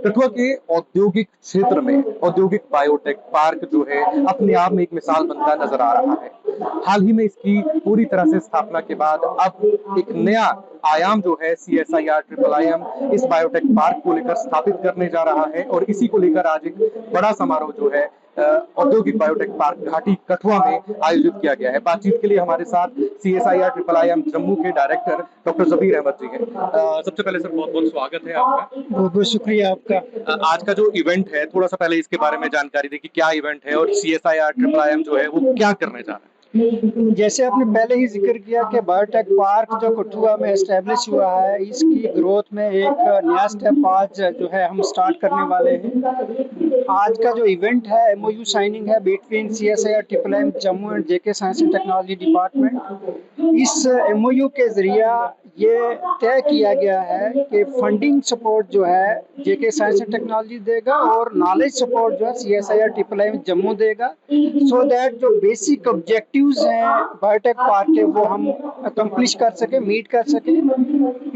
कठुआ के औद्योगिक क्षेत्र में औद्योगिक बायोटेक पार्क जो है अपने आप में एक मिसाल बनता नजर आ रहा है। हाल ही में इसकी पूरी तरह से स्थापना के बाद अब एक नया आयाम जो है CSIR IIIM इस बायोटेक पार्क को लेकर स्थापित करने जा रहा है और इसी को लेकर आज एक बड़ा समारोह जो है औद्योगिक बायोटेक पार्क घाटी कठुआ में आयोजित किया गया है। बातचीत के लिए हमारे साथ CSIR IIIM जम्मू के डायरेक्टर डॉक्टर जबीर अहमद जी हैं। सबसे पहले सर बहुत बहुत स्वागत है आपका। बहुत बहुत शुक्रिया आपका। आज का जो इवेंट है थोड़ा सा पहले इसके बारे में जानकारी दें कि क्या इवेंट है और CSIR IIIM जो है वो क्या करने जा रहा है। जैसे आपने पहले ही जिक्र किया कि बायोटेक पार्क जो कठुआ में एस्टेब्लिश हुआ है, इसकी ग्रोथ में एक नया स्टेप आज जो है हम स्टार्ट करने वाले हैं। आज का जो इवेंट है MOU साइनिंग है between CSIR IIIM Jammu and JK science and technology department. इस MOU के जरिया ये तय किया गया है कि फंडिंग सपोर्ट जो है JK साइंस एंड टेक्नोलॉजी देगा और नॉलेज सपोर्ट जो है CSIR IIIM जम्मू देगा, सो दैट जो बेसिक ऑब्जेक्टिव्स हैं बायोटेक पार्क के वो हम अकम्प्लिश कर सके, मीट कर सके।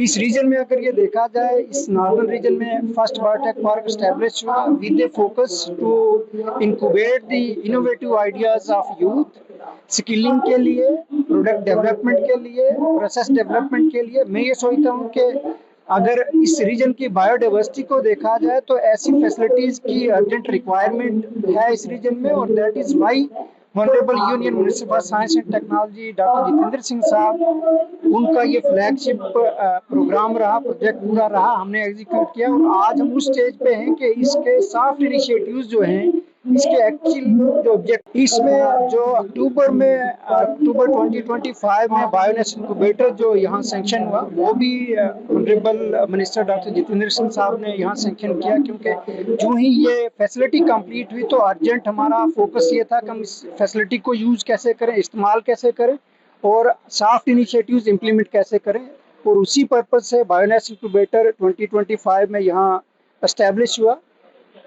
इस रीजन में अगर ये देखा जाए, इस नॉर्दर्न रीजन में फर्स्ट बायोटेक पार्क एस्टेब्लिश हुआ with a focus to incubate the innovative ideas of youth, skilling के लिए, प्रोडक्ट डेवलपमेंट के लिए, प्रोसेस डेवलपमेंट के लिए। मैं ये सोचता हूँ कि अगर इस रीजन की बायोडाइवर्सिटी को देखा जाए तो ऐसी फैसिलिटीज की अर्जेंट रिक्वायरमेंट है इस रीजन में, और that is why honourable union minister for science and technology doctor Jitendra Singh साहब, उनका ये फ्लैगशिप प्रोग्राम रहा, प्रोजेक्ट पूरा रहा, हमने एग्जीक्यूट किया और आज हम उस स्टेज पे हैं कि इसके सॉफ्ट इनिशिएटिव्स जो हैं, इसके एक्चुअल जो ऑब्जेक्ट, इसमें जो अक्टूबर 2025 में बायोनेस इंक्यूबेटर जो यहाँ सैंक्शन हुआ, वो भी honourable minister doctor Jitendra Singh साहब ने यहाँ सैंक्शन किया, क्योंकि जो ही ये फैसिलिटी कंप्लीट हुई तो अर्जेंट हमारा फोकस ये था कि हम इस फैसिलिटी को यूज़ कैसे करें, इस्तेमाल कैसे करें और सॉफ्ट इनिशिएटिव्स इम्प्लीमेंट कैसे करें। और उसी पर्पज से बायोनेस इंक्यूबेटर 2025 में यहाँ एस्टेब्लिश हुआ।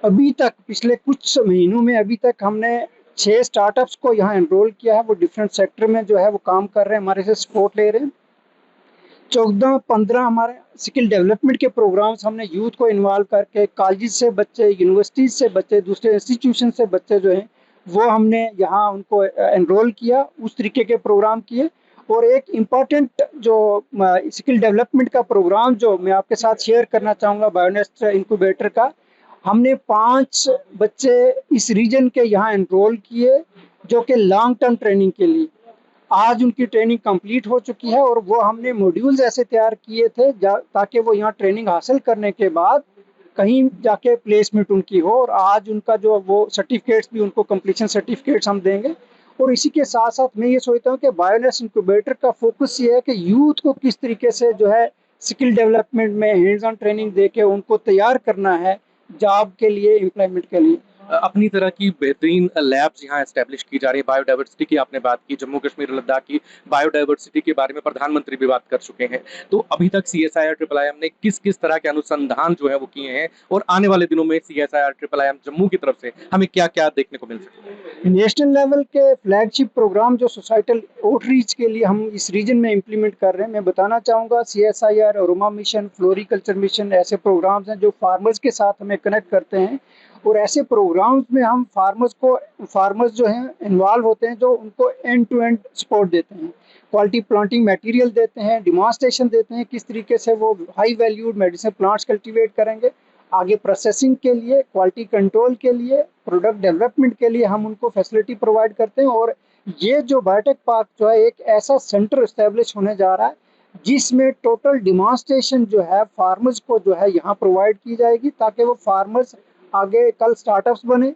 अभी तक पिछले कुछ महीनों में अभी तक हमने 6 स्टार्टअप्स को यहाँ एनरोल किया है। वो डिफरेंट सेक्टर में जो है वो काम कर रहे हैं, हमारे से सपोर्ट ले रहे हैं। 14-15 हमारे स्किल डेवलपमेंट के प्रोग्राम्स हमने यूथ को इन्वॉल्व करके, कॉलेज से बच्चे, यूनिवर्सिटीज से बच्चे, दूसरे इंस्टीट्यूशन से बच्चे जो हैं वो हमने यहाँ उनको एनरोल किया, उस तरीके के प्रोग्राम किए। और एक इम्पॉर्टेंट जो स्किल डेवलपमेंट का प्रोग्राम जो मैं आपके साथ शेयर करना चाहूँगा बायोनेस्ट इंक्यूबेटर का, हमने 5 बच्चे इस रीजन के यहाँ एनरोल किए जो कि लॉन्ग टर्म ट्रेनिंग के लिए। आज उनकी ट्रेनिंग कंप्लीट हो चुकी है और वो हमने मॉड्यूल्स ऐसे तैयार किए थे ताकि वो यहाँ ट्रेनिंग हासिल करने के बाद कहीं जाके प्लेसमेंट उनकी हो, और आज उनका जो वो सर्टिफिकेट्स भी, उनको कंप्लीशन सर्टिफिकेट्स हम देंगे। और इसी के साथ साथ मैं ये सोचता हूँ कि बायोनेस इंक्यूबेटर का फोकस ये है कि यूथ को किस तरीके से जो है स्किल डेवलपमेंट में हैंड्स ऑन ट्रेनिंग देके उनको तैयार करना है जॉब के लिए, एम्प्लॉयमेंट के लिए। अपनी तरह की बेहतरीन लैब्स यहाँ एस्टेब्लिश की जा रही है। बायोडाइवर्सिटी की आपने बात की, जम्मू कश्मीर लद्दाख की बायोडाइवर्सिटी के बारे में प्रधानमंत्री भी बात कर चुके हैं। तो अभी तक CSIR IIIM ने किस किस तरह के अनुसंधान जो है वो किए हैं और आने वाले दिनों में CSIR IIIM जम्मू की तरफ से हमें क्या क्या देखने को मिल सकता है। नेशनल लेवल के फ्लैगशिप प्रोग्राम जो सोसाइटल आउटरीच के लिए हम इस रीजन में इम्प्लीमेंट कर रहे हैं, मैं बताना चाहूँगा CSIR aroma mission, floriculture mission, ऐसे प्रोग्राम्स हैं जो फार्मर्स के साथ हमें कनेक्ट करते हैं। और ऐसे प्रोग्राम्स में हम फार्मर्स जो हैं इन्वॉल्व होते हैं, जो उनको एंड टू एंड सपोर्ट देते हैं, क्वालिटी प्लांटिंग मटेरियल देते हैं, डिमॉन्स्ट्रेशन देते हैं किस तरीके से वो high valued medicine plants cultivate करेंगे। आगे प्रोसेसिंग के लिए, क्वालिटी कंट्रोल के लिए, प्रोडक्ट डेवलपमेंट के लिए हम उनको फैसिलिटी प्रोवाइड करते हैं। और ये जो बायोटेक पार्क जो है एक ऐसा सेंटर इस्टेब्लिश होने जा रहा है जिसमें टोटल डिमॉन्स्ट्रेशन जो है फार्मर्स को जो है यहाँ प्रोवाइड की जाएगी, ताकि वो फार्मर्स आगे कल स्टार्टअप्स बने,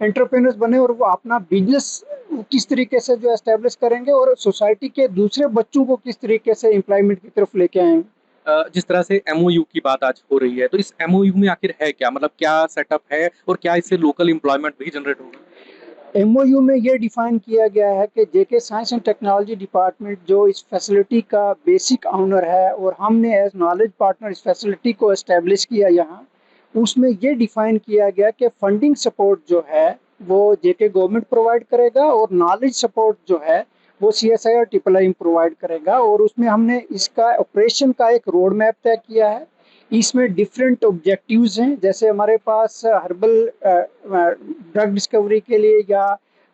एंटरप्रेन्योर्स बने और वो अपना बिजनेस किस तरीके से जो एस्टेब्लिश करेंगे और सोसाइटी के दूसरे बच्चों को किस तरीके से एम्प्लॉयमेंट की तरफ लेके आएंगे। जिस तरह से MOU की बात आज हो रही है, तो इस MOU में आखिर है क्या, मतलब क्या सेटअप है और क्या इससे लोकल एम्प्लॉयमेंट भी जनरेट होगा। MOU में ये डिफाइन किया गया है कि JK science and technology department जो इस फैसिलिटी का बेसिक ऑनर है और हमने एज नॉलेज पार्टनर इस फैसिलिटी को एस्टेब्लिश किया यहाँ, उसमें ये डिफाइन किया गया कि फंडिंग सपोर्ट जो है वो JK गवर्नमेंट प्रोवाइड करेगा और नॉलेज सपोर्ट जो है वो CSIR IIIM प्रोवाइड करेगा। और उसमें हमने इसका ऑपरेशन का एक रोड मैप तय किया है। इसमें डिफरेंट ऑब्जेक्टिव्स हैं, जैसे हमारे पास हर्बल ड्रग डिस्कवरी के लिए या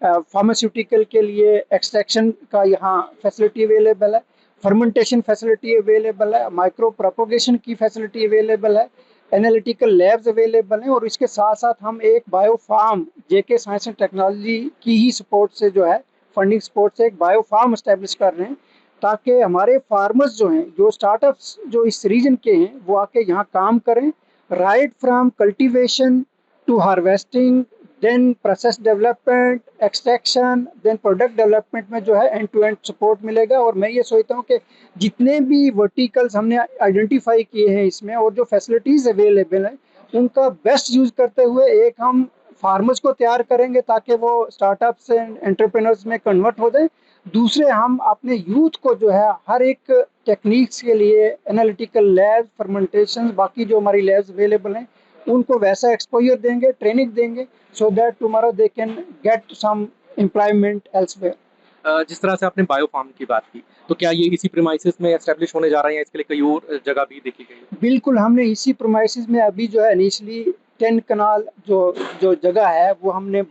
फार्मास्यूटिकल के लिए एक्सट्रैक्शन का यहाँ फैसिलिटी अवेलेबल है, फर्मेंटेशन फैसिलिटी अवेलेबल है, माइक्रो प्रोपोगेशन की फैसिलिटी अवेलेबल है, एनालिटिकल लैब्स अवेलेबल हैं, और इसके साथ साथ हम एक bio farm JK science and technology की ही सपोर्ट से जो है, फंडिंग सपोर्ट से एक बायो फार्म एस्टेब्लिश कर रहे हैं, ताकि हमारे फार्मर्स जो हैं, जो स्टार्टअप्स जो इस रीजन के हैं, वो आके यहाँ काम करें, right from cultivation to harvesting, then process development, extraction, then product development में जो है एंड टू एंड सपोर्ट मिलेगा। और मैं ये सोचता हूँ कि जितने भी वर्टिकल्स हमने आइडेंटिफाई किए हैं इसमें, और जो फैसिलिटीज़ अवेलेबल हैं, उनका बेस्ट यूज़ करते हुए एक हम फार्मर्स को तैयार करेंगे ताकि वो स्टार्टअप्स एंड एंटरप्रेन्योर्स में कन्वर्ट हो जाए। दूसरे, हम अपने यूथ को जो है हर एक टेक्निक्स के लिए एनालिटिकल लैब, फर्मेंटेशन, बाकी जो हमारी लैब्स अवेलेबल हैं, उनको वैसा एक्सपोजर देंगे, ट्रेनिंग देंगे, so that tomorrow they can get some employment elsewhere. जिस तरह से आपने बायो फार्म की बात की, तो क्या ये इसी प्रीमाइसेस में एस्टेब्लिश होने जा रहे हैं या इसके लिए कोई और जगह भी देखी गई है? बिल्कुल, हमने इसी प्रोमाइसेस में अभी जो है इनिशियली 10 कनाल जो जो जगह है वो हमने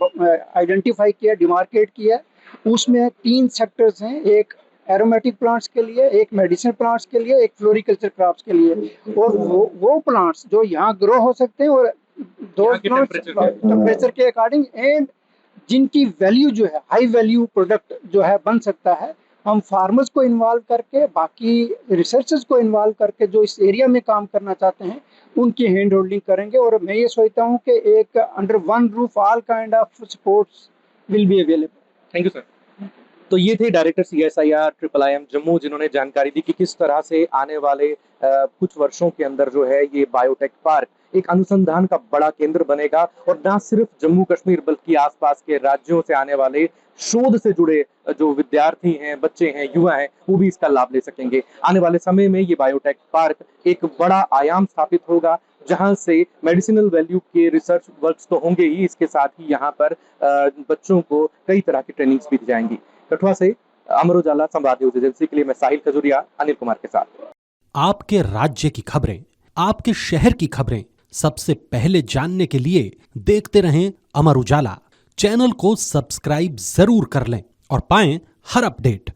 आइडेंटिफाई किया, डिमार्केट किया। उसमें 3 सेक्टर्स हैं, एक एरोमेटिक प्लांट्स के लिए, एक मेडिसिन प्लांट्स के लिए, एक फ्लोरिकल्चर क्रॉप्स के लिए। और वो प्लांट्स जो यहाँ ग्रो हो सकते हैं, और दो यहाँ के प्लांट्स टेम्परेचर टेम्परेचर के अकॉर्डिंग, एंड जिनकी वैल्यू जो है, हाई वैल्यू प्रोडक्ट जो है बन सकता है, हम फार्मर्स को इन्वॉल्व करके, बाकी रिसर्चर्स को इन्वॉल्व करके जो इस एरिया में काम करना चाहते हैं, उनकी हैंड होल्डिंग करेंगे। और मैं ये सोचता हूँ कि एक under one roof all kind of supports will be available. Thank you sir. तो ये थे डायरेक्टर CSIR IIIM जम्मू, जिन्होंने जानकारी दी कि किस तरह से आने वाले कुछ वर्षों के अंदर जो है ये बायोटेक पार्क एक अनुसंधान का बड़ा केंद्र बनेगा, और ना सिर्फ जम्मू कश्मीर बल्कि आसपास के राज्यों से आने वाले शोध से जुड़े जो विद्यार्थी हैं, बच्चे हैं, युवा हैं, वो भी इसका लाभ ले सकेंगे। आने वाले समय में ये बायोटेक पार्क एक बड़ा आयाम स्थापित होगा, जहां से मेडिसिनल वैल्यू के रिसर्च वर्क्स तो होंगे ही, इसके साथ ही यहाँ पर बच्चों को कई तरह की ट्रेनिंग्स भी दी जाएंगी। कठुआ से अमर उजाला संवाद न्यूज एजेंसी के लिए मैं साहिल खजुरिया, अनिल कुमार के साथ। आपके राज्य की खबरें, आपके शहर की खबरें सबसे पहले जानने के लिए देखते रहें अमर उजाला। चैनल को सब्सक्राइब जरूर कर लें और पाएं हर अपडेट।